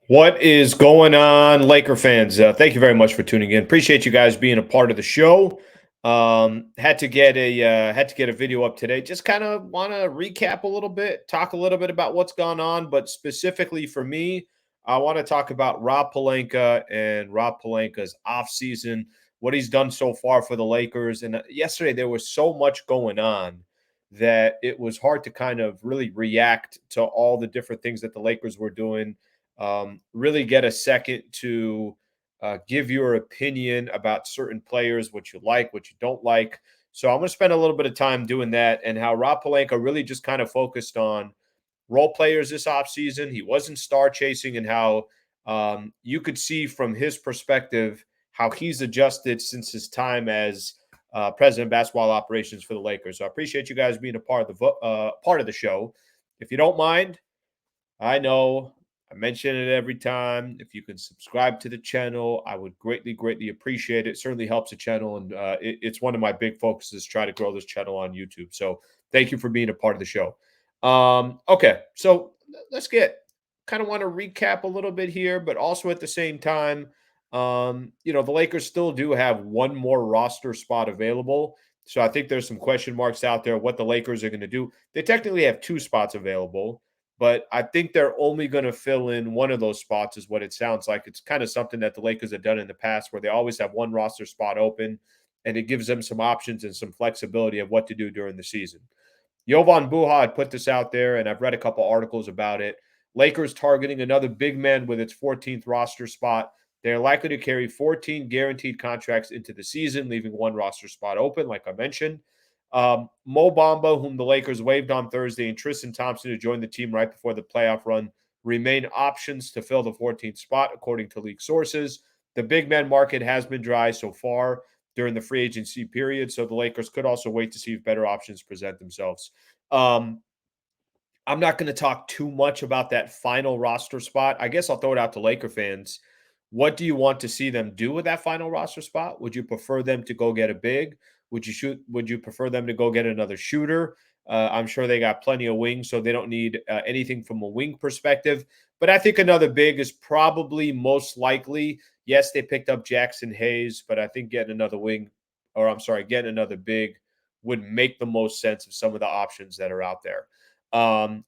What is going on, Laker fans? Thank you very much for tuning in. Appreciate you guys being a part of the show. Had to get a video up today. Just kind of want to recap a little bit, talk a little bit about what's gone on, but specifically for me, I want to talk about Rob Pelinka and Rob Pelinka's offseason, what he's done so far for the Lakers. And yesterday there was so much going on that it was hard to kind of really react to all the different things that the Lakers were doing, really get a second to give your opinion about certain players, what you like, what you don't like. So I'm going to spend a little bit of time doing that and how Rob Pelinka really just kind of focused on role players this offseason. He wasn't star chasing, and how you could see from his perspective how he's adjusted since his time as president of basketball operations for the Lakers. So I appreciate you guys being a part of the show. If you don't mind, I know I mention it every time. If you can subscribe to the channel, I would greatly, greatly appreciate it. Certainly helps the channel, and it's one of my big focuses. Try to grow this channel on YouTube. So thank you for being a part of the show. Okay, so let's get kind of want to recap a little bit here, but also at the same time, the Lakers still do have one more roster spot available. So I think there's some question marks out there what the Lakers are going to do. They technically have two spots available, but I think they're only going to fill in one of those spots, is what it sounds like. It's kind of something that the Lakers have done in the past where they always have one roster spot open, and it gives them some options and some flexibility of what to do during the season. Jovan Buha had put this out there, and I've read a couple articles about it. Lakers targeting another big man with its 14th roster spot. They're likely to carry 14 guaranteed contracts into the season, leaving one roster spot open, like I mentioned. Mo Bamba, whom the Lakers waived on Thursday, and Tristan Thompson, who joined the team right before the playoff run, remain options to fill the 14th spot, according to league sources. The big man market has been dry so far during the free agency period, so the Lakers could also wait to see if better options present themselves. Um, I'm not going to talk too much about that final roster spot. I guess I'll throw it out to Laker fans. What do you want to see them do with that final roster spot? Would you prefer them to go get a big? Would you prefer them to go get another shooter? I'm sure they got plenty of wings, so they don't need anything from a wing perspective. But I think another big is probably most likely. Yes, they picked up Jackson Hayes, but I think getting another wing, or I'm sorry, getting another big would make the most sense of some of the options that are out there.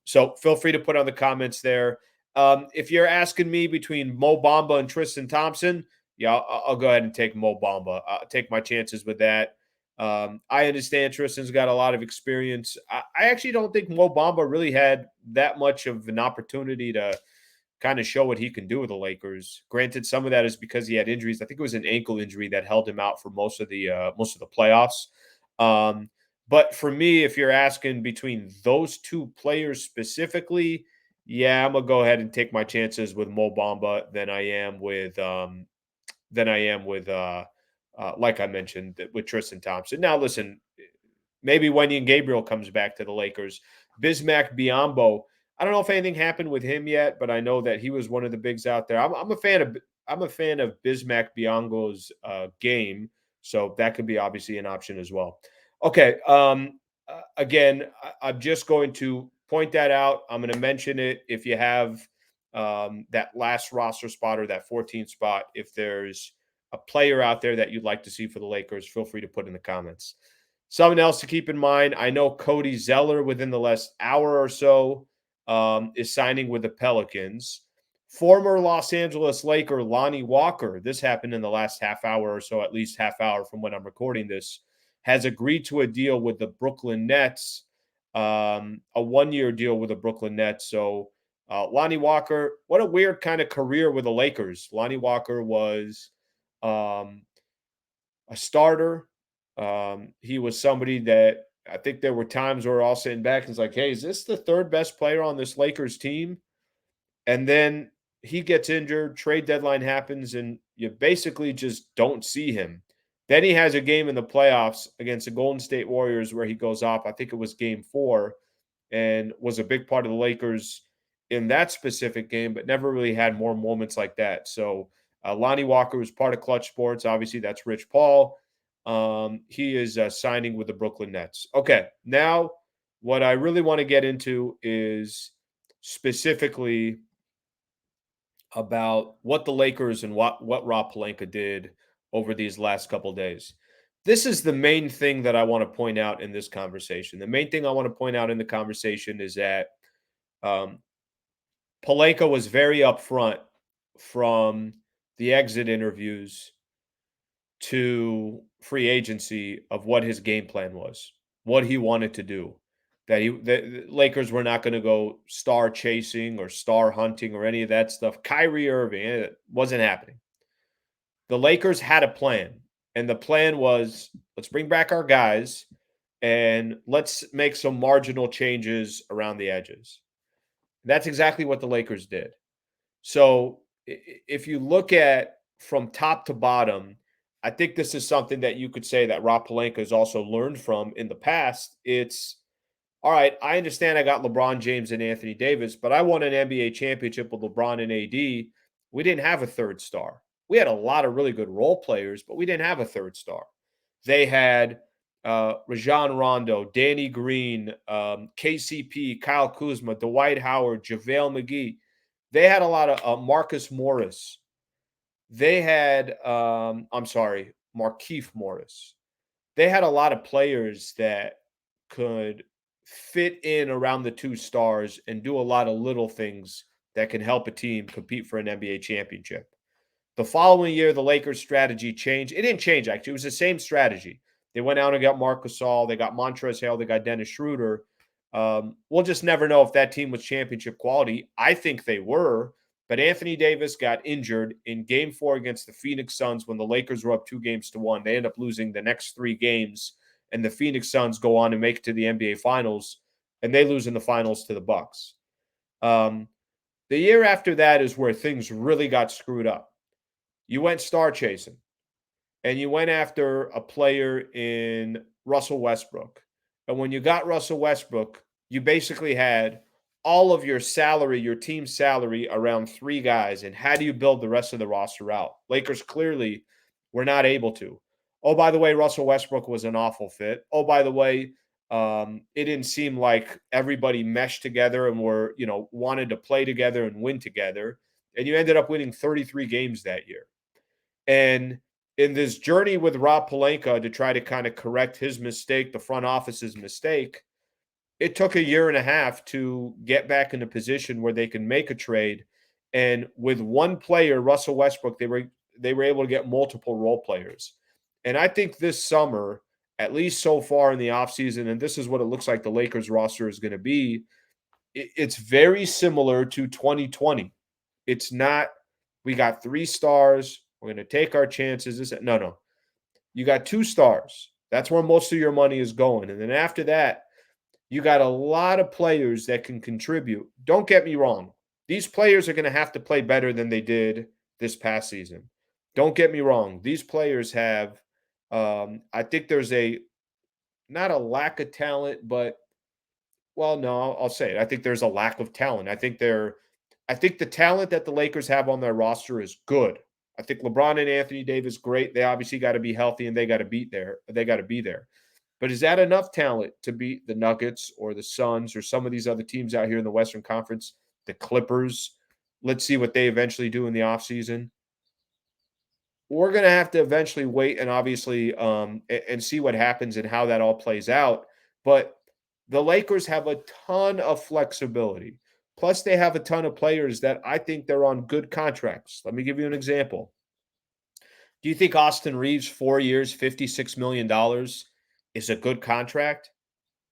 So feel free to put on the comments there. If you're asking me between Mo Bamba and Tristan Thompson, yeah, I'll go ahead and take Mo Bamba. I'll take my chances with that. I understand Tristan's got a lot of experience. I actually don't think Mo Bamba really had that much of an opportunity to kind of show what he can do with the Lakers. Granted, some of that is because he had injuries. I think it was an ankle injury that held him out for most of the playoffs. Um, but for me, if you're asking between those two players specifically, yeah, I'm gonna go ahead and take my chances with Mo Bamba than I am with like I mentioned with Tristan Thompson. Now, listen, maybe Wendy and Gabriel comes back to the Lakers. Bismack Biyombo, I don't know if anything happened with him yet, but I know that he was one of the bigs out there. I'm a fan of Bismack Biyombo's game, so that could be obviously an option as well. Okay. Again, I'm just going to point that out. I'm going to mention it if you have that last roster spot or that 14th spot. If there's a player out there that you'd like to see for the Lakers, feel free to put in the comments. Something else to keep in mind, I know Cody Zeller within the last hour or so is signing with the Pelicans. Former Los Angeles Laker Lonnie Walker, this happened in the last half hour or so, at least half hour from when I'm recording this, has agreed to a deal with the Brooklyn Nets, a 1-year deal with the Brooklyn Nets. So Lonnie Walker, what a weird kind of career with the Lakers. Lonnie Walker was um, a starter. He was somebody that I think there were times where we're all sitting back and it's like, hey, is this the third best player on this Lakers team? And then he gets injured, trade deadline happens, and you basically just don't see him. Then he has a game in the playoffs against the Golden State Warriors where he goes off. I think it was game 4, and was a big part of the Lakers in that specific game, but never really had more moments like that. So Lonnie Walker was part of Clutch Sports. Obviously, that's Rich Paul. He is signing with the Brooklyn Nets. Okay, now what I really want to get into is specifically about what the Lakers and what Rob Pelinka did over these last couple days. This is the main thing that I want to point out in this conversation. The main thing I want to point out in the conversation is that um, Pelinka was very upfront from the exit interviews to free agency of what his game plan was, what he wanted to do. That the Lakers were not going to go star chasing or star hunting or any of that stuff. Kyrie Irving, it wasn't happening. The Lakers had a plan, and the plan was let's bring back our guys and let's make some marginal changes around the edges. That's exactly what the Lakers did. So if you look at from top to bottom, I think this is something that you could say that Rob Pelinka has also learned from in the past. It's all right. I understand I got LeBron James and Anthony Davis, but I won an NBA championship with LeBron and AD. We didn't have a third star. We had a lot of really good role players, but we didn't have a third star. They had Rajon Rondo, Danny Green, KCP, Kyle Kuzma, Dwight Howard, JaVale McGee. They had a lot of Marcus Morris. They had, Markeith Morris. They had a lot of players that could fit in around the two stars and do a lot of little things that can help a team compete for an NBA championship. The following year, the Lakers' strategy changed. It didn't change, actually. It was the same strategy. They went out and got Marc Gasol. They got Montrezl Harrell. They got Dennis Schroeder. We'll just never know if that team was championship quality. I think they were, but Anthony Davis got injured in Game 4 against the Phoenix Suns when the Lakers were up 2-1. They end up losing the next 3 games, and the Phoenix Suns go on and make it to the NBA Finals, and they lose in the finals to the Bucks. The year after that is where things really got screwed up. You went star chasing, and you went after a player in Russell Westbrook. And when you got Russell Westbrook, you basically had all of your salary, your team's salary around 3 guys. And how do you build the rest of the roster out? Lakers clearly were not able to. Oh, by the way, Russell Westbrook was an awful fit. Oh, by the way, it didn't seem like everybody meshed together and wanted to play together and win together. And you ended up winning 33 games that year. And in this journey with Rob Pelinka to try to kind of correct his mistake, the front office's mistake, it took a year and a half to get back in a position where they can make a trade. And with one player, Russell Westbrook, they were able to get multiple role players. And I think this summer, at least so far in the offseason, and this is what it looks like the Lakers roster is going to be, it's very similar to 2020. It's not, we got 3 stars, we're going to take our chances. No. You got 2 stars. That's where most of your money is going. And then after that, you got a lot of players that can contribute. Don't get me wrong. These players are going to have to play better than they did this past season. Don't get me wrong. These players have, I think there's not a lack of talent, but, well, no, I'll say it. I think there's a lack of talent. I think the talent that the Lakers have on their roster is good. I think LeBron and Anthony Davis, great. They obviously got to be healthy and they got to be there. But is that enough talent to beat the Nuggets or the Suns or some of these other teams out here in the Western Conference, the Clippers? Let's see what they eventually do in the offseason. We're going to have to eventually wait and obviously and see what happens and how that all plays out. But the Lakers have a ton of flexibility. Plus, they have a ton of players that I think they're on good contracts. Let me give you an example. Do you think Austin Reeves, 4 years, $56 million is a good contract?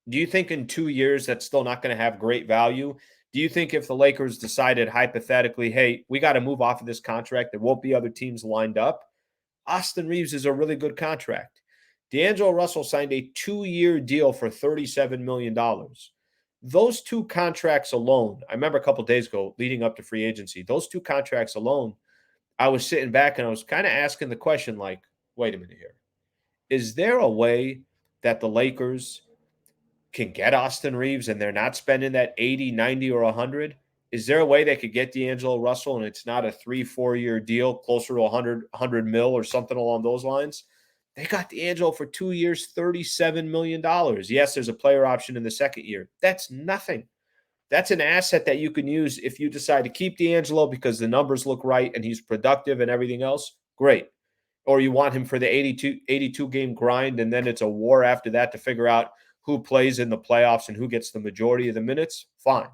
Do you think in 2 years that's still not going to have great value? Do you think if the Lakers decided hypothetically, hey, we got to move off of this contract, there won't be other teams lined up? Austin Reeves is a really good contract. D'Angelo Russell signed a 2-year deal for $37 million. Those 2 contracts alone, I remember a couple of days ago leading up to free agency, those 2 contracts alone, I was sitting back and I was kind of asking the question like, wait a minute here. Is there a way that the Lakers can get Austin Reeves and they're not spending that 80, 90, or 100? Is there a way they could get D'Angelo Russell and it's not a 3-4 year deal closer to 100 mil or something along those lines? They got D'Angelo for 2 years, $37 million. Yes, there's a player option in the second year. That's nothing. That's an asset that you can use if you decide to keep D'Angelo because the numbers look right and he's productive and everything else. Great. Or you want him for the 82 game grind, and then it's a war after that to figure out who plays in the playoffs and who gets the majority of the minutes. Fine.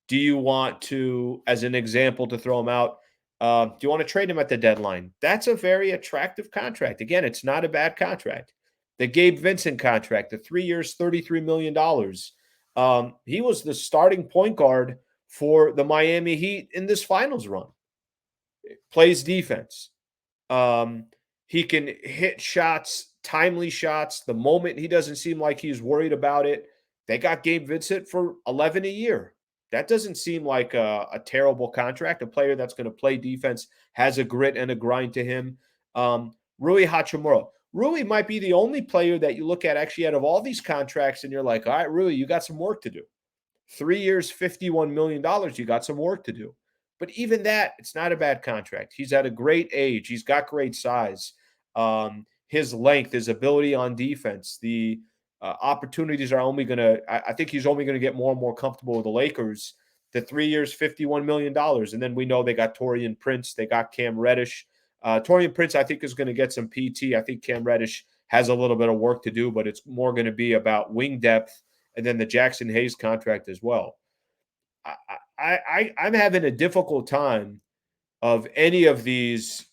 Do you want to, as an example, to throw him out? Do you want to trade him at the deadline? That's a very attractive contract. Again, it's not a bad contract. The Gabe Vincent contract, the 3 years, $33 million. He was the starting point guard for the Miami Heat in this finals run. Plays defense. He can hit shots, timely shots. The moment he doesn't seem like he's worried about it, they got Gabe Vincent for 11 a year. That doesn't seem like a terrible contract. A player that's going to play defense, has a grit and a grind to him. Rui Hachimura. Rui might be the only player that you look at actually out of all these contracts and you're like, all right, Rui, you got some work to do. 3 years, $51 million. You got some work to do. But even that, it's not a bad contract. He's at a great age. He's got great size. His length, his ability on defense, the opportunities are only going to, I think he's only going to get more and more comfortable with the Lakers. The 3 years, $51 million. And then we know they got Taurean Prince. They got Cam Reddish. Taurean Prince, I think, is going to get some PT. I think Cam Reddish has a little bit of work to do, but it's more going to be about wing depth and then the Jackson Hayes contract as well. I'm having a difficult time of any of these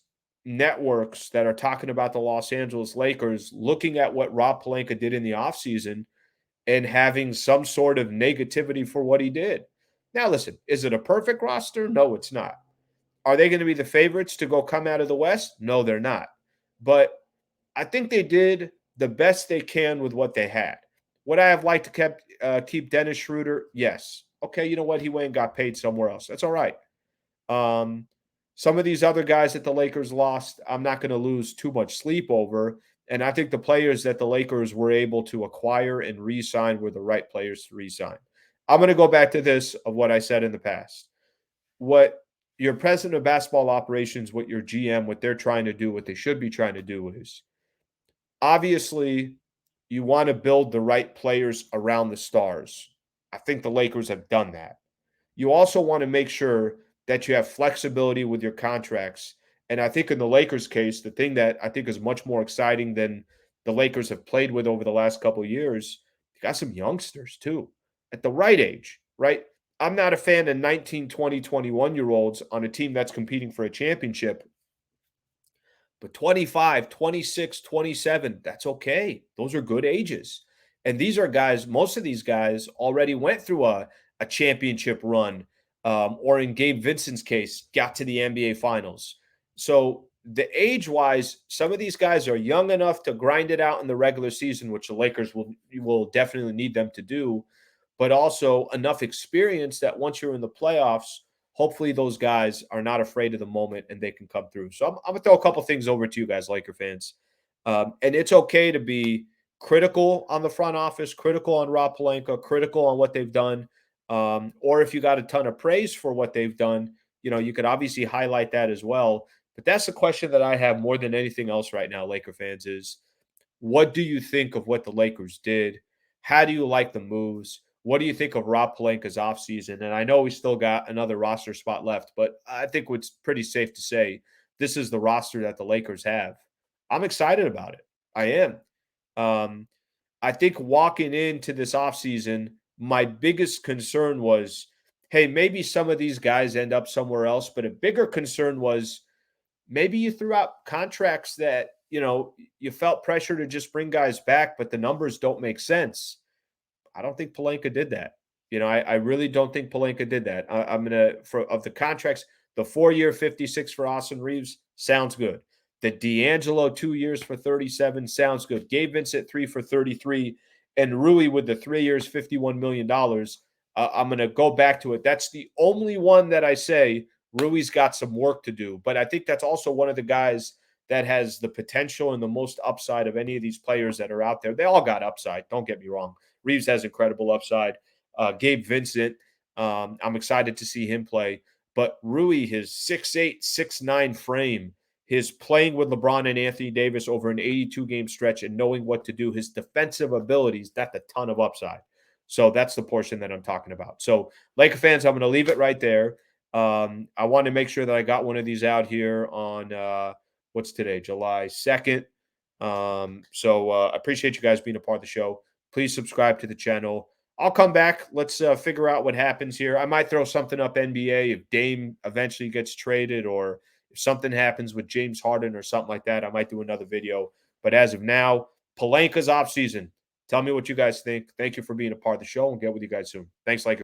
networks that are talking about the Los Angeles Lakers looking at what Rob Pelinka did in the offseason and having some sort of negativity for what he did. Now, listen, is it a perfect roster? No, it's not. Are they going to be the favorites to go come out of the West? No, they're not. But I think they did the best they can with what they had. Would I have liked to keep Dennis Schroeder? Yes. Okay, you know what? He went and got paid somewhere else. That's all right. Some of these other guys that the Lakers lost, I'm not going to lose too much sleep over. And I think the players that the Lakers were able to acquire and re-sign were the right players to re-sign. I'm going to go back to this of what I said in the past. What your president of basketball operations, what your GM, what they're trying to do, what they should be trying to do is obviously you want to build the right players around the stars. I think the Lakers have done that. You also want to make sure that you have flexibility with your contracts. And I think in the Lakers case, the thing that I think is much more exciting than the Lakers have played with over the last couple of years, you got some youngsters too at the right age, right? I'm not a fan of 19, 20, 21-year-olds on a team that's competing for a championship. But 25, 26, 27, that's okay. Those are good ages. And these are guys, most of these guys already went through a championship run, or in Gabe Vincent's case, got to the NBA Finals. So the age-wise, some of these guys are young enough to grind it out in the regular season, which the Lakers will definitely need them to do, but also enough experience that once you're in the playoffs, hopefully those guys are not afraid of the moment and they can come through. So I'm going to throw a couple things over to you guys, Laker fans. And it's okay to be critical on the front office, critical on Rob Pelinka, critical on what they've done. Or if you got a ton of praise for what they've done, you could obviously highlight that as well. But that's the question that I have more than anything else right now, Laker fans, is what do you think of what the Lakers did? How do you like the moves? What do you think of Rob Pelinka's offseason? And I know we still got another roster spot left, but I think it's pretty safe to say this is the roster that the Lakers have. I'm excited about it. I am. I think walking into this offseason, my biggest concern was, hey, maybe some of these guys end up somewhere else. But a bigger concern was maybe you threw out contracts that, you felt pressure to just bring guys back, but the numbers don't make sense. I don't think Pelinka did that. I really don't think Pelinka did that. I'm going to, of the contracts, the 4-year 56 for Austin Reeves sounds good. The D'Angelo 2 years for 37 sounds good. Gabe Vincent 3 for 33, and Rui with the 3 years, $51 million. I'm going to go back to it. That's the only one that I say Rui's got some work to do. But I think that's also one of the guys that has the potential and the most upside of any of these players that are out there. They all got upside. Don't get me wrong. Reeves has incredible upside. Gabe Vincent, I'm excited to see him play. But Rui, his 6'8", 6'9" frame, his playing with LeBron and Anthony Davis over an 82-game stretch and knowing what to do, his defensive abilities, that's a ton of upside. So that's the portion that I'm talking about. So Laker fans, I'm going to leave it right there. I want to make sure that I got one of these out here on what's today, July 2nd. I appreciate you guys being a part of the show. Please subscribe to the channel. I'll come back. Let's figure out what happens here. I might throw something up NBA if Dame eventually gets traded, or if something happens with James Harden or something like that. I might do another video. But as of now, Pelinka's off season. Tell me what you guys think. Thank you for being a part of the show, and get with you guys soon. Thanks, Lakers.